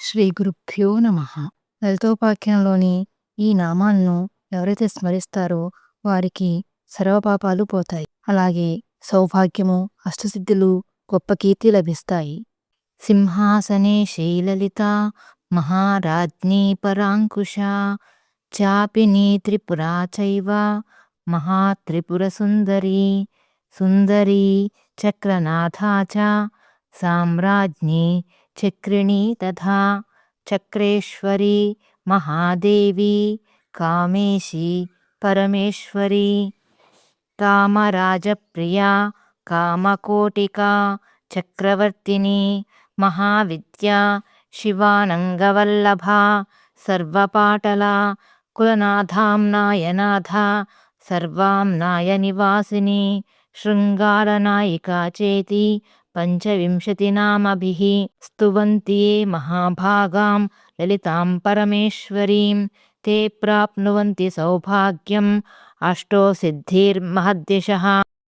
శ్రీ గురుభ్యో నమః. లలితోపాఖ్యానంలోని ఈ నామాలను ఎవరైతే స్మరిస్తారో వారికి సర్వపాపాలు పోతాయి. అలాగే సౌభాగ్యము, అష్టసిద్ధులు, గొప్ప కీర్తి లభిస్తాయి. సింహాసనే శ్రీలలిత మహారాజ్ఞీ పరాంకుశ చాపినీ త్రిపురా చైవ మహాత్రిపుర సుందరీ సుందరీ చక్రనాథా చ సామ్రాజ్ఞీ చక్రిణీ తథా చక్రేశ్వరీ మహాదేవి కామేశీ పరమేశ్వరీ కామరాజప్రియా కామకోటికా చక్రవర్తిని మహావిద్యా శివానంగవల్లభా సర్వపాటల కులనాథాంనాయనాథ సర్వాంనాయ నివాసిని శృంగారనాయికా చేతి పంచవింశతినామభిః స్తువంతి యే మహాభాగాం లలితాం పరమేశ్వరీం తే ప్రాప్నువంతి సౌభాగ్యం అష్టో సిద్ధిర్మహద్యశః.